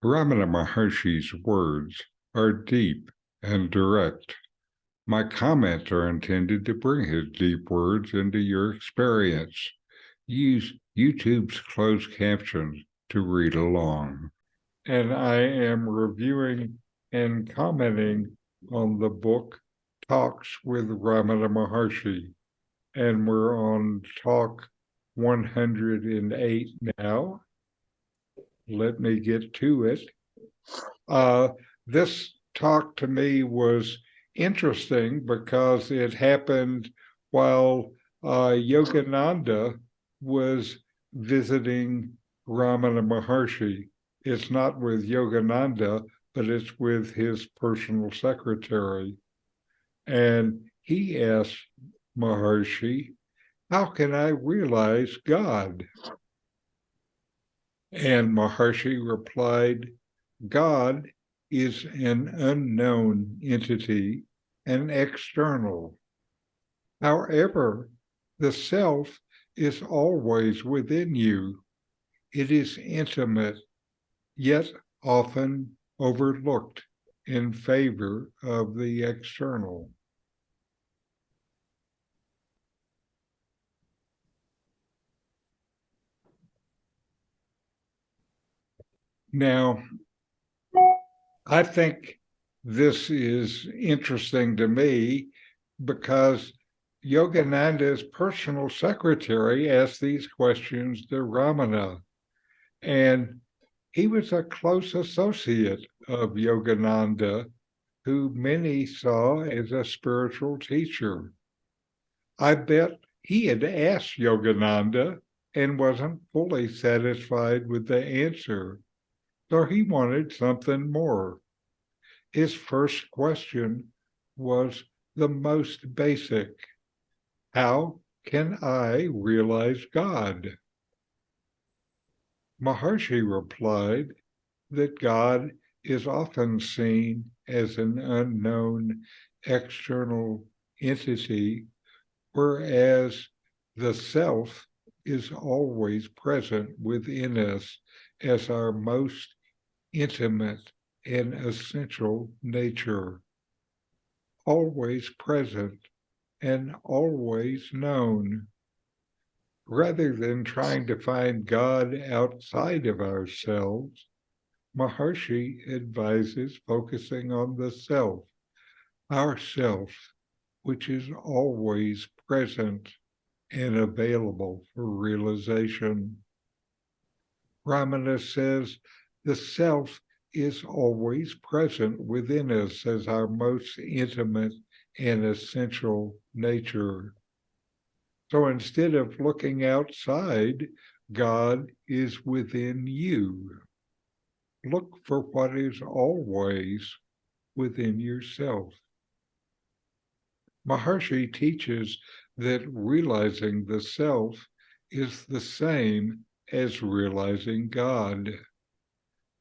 Ramana Maharshi's words are deep and direct. My comments are intended to bring his deep words into your experience. Use YouTube's closed captions to read along. And I am reviewing and commenting on the book Talks with Ramana Maharshi. And we're on talk 108 now. Let me get to it. This talk to me was interesting because it happened while Yogananda was visiting Ramana Maharshi. It's not with Yogananda, but it's with his personal secretary. And he asked Maharshi, "How can I realize God?" And Maharshi replied, "God is an unknown entity and external. However, the self is always within you. It is intimate, yet often overlooked in favor of the external." Now, I think this is interesting to me because Yogananda's personal secretary asked these questions to Ramana, and he was a close associate of Yogananda, who many saw as a spiritual teacher. I bet he had asked Yogananda and wasn't fully satisfied with the answer, so he wanted something more. His first question was the most basic. How can I realize God? Maharshi replied that God is often seen as an unknown external entity, whereas the self is always present within us as our most intimate and essential nature, always present and always known. Rather than trying to find God outside of ourselves, Maharshi advises focusing on the self, our self, which is always present and available for realization. Ramana says the self is always present within us as our most intimate and essential nature. So instead of looking outside, God is within you. Look for what is always within yourself. Maharshi teaches that realizing the self is the same as realizing God.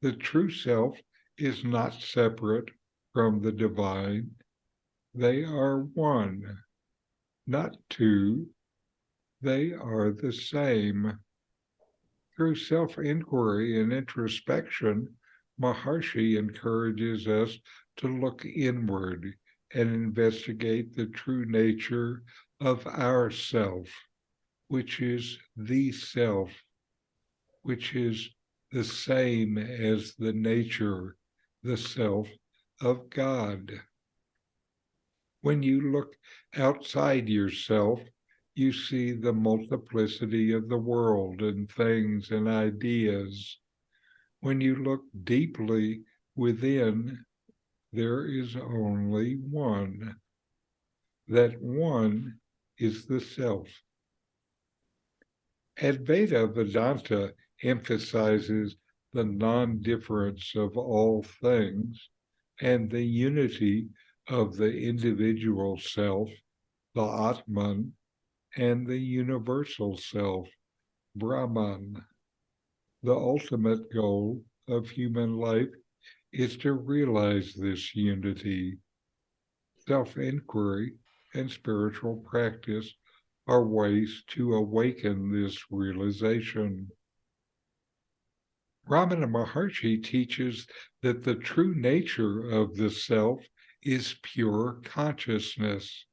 The true self is not separate from the divine. They are one, not two. They are the same. Through self-inquiry and introspection, Maharshi encourages us to look inward and investigate the true nature of our self, which is the self, which is the same as the nature, the self of God. When you look outside yourself, you see the multiplicity of the world and things and ideas. When you look deeply within, there is only one. That one is the self. Advaita Vedanta emphasizes the non-difference of all things and the unity of the individual self, the Atman, and the universal self, Brahman. The ultimate goal of human life is to realize this unity. Self-inquiry and spiritual practice are ways to awaken this realization. Ramana Maharshi teaches that the true nature of the self is pure consciousness.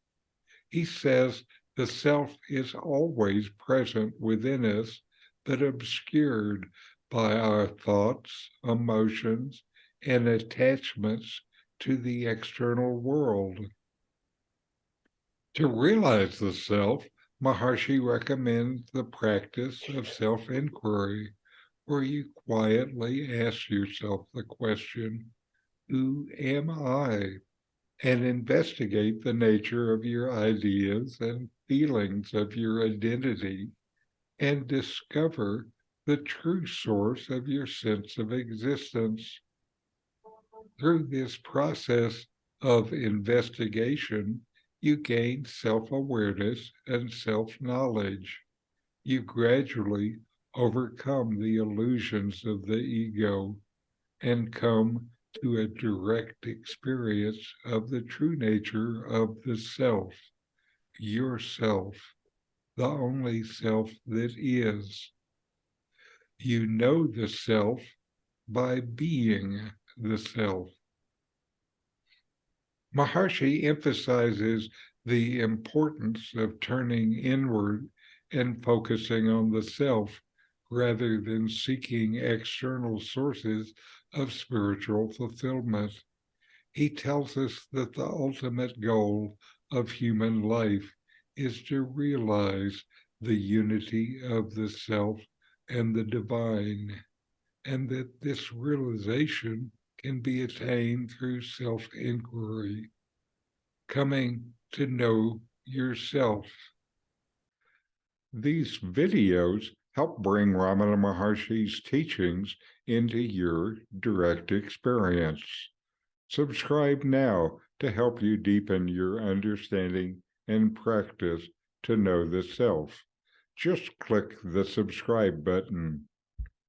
He says the self is always present within us, but obscured by our thoughts, emotions, and attachments to the external world. To realize the self, Maharshi recommends the practice of self-inquiry, where you quietly ask yourself the question, who am I? And investigate the nature of your ideas and feelings of your identity and discover the true source of your sense of existence. Through this process of investigation, you gain self-awareness and self-knowledge. You gradually overcome the illusions of the ego and come to a direct experience of the true nature of the self, yourself, the only self that is. You know the self by being the self. Maharshi emphasizes the importance of turning inward and focusing on the self rather than seeking external sources of spiritual fulfillment. He tells us that the ultimate goal of human life is to realize the unity of the self and the divine, and that this realization can be attained through self-inquiry, coming to know yourself. These videos help bring Ramana Maharshi's teachings into your direct experience. Subscribe now to help you deepen your understanding and practice to know the self. Just click the subscribe button.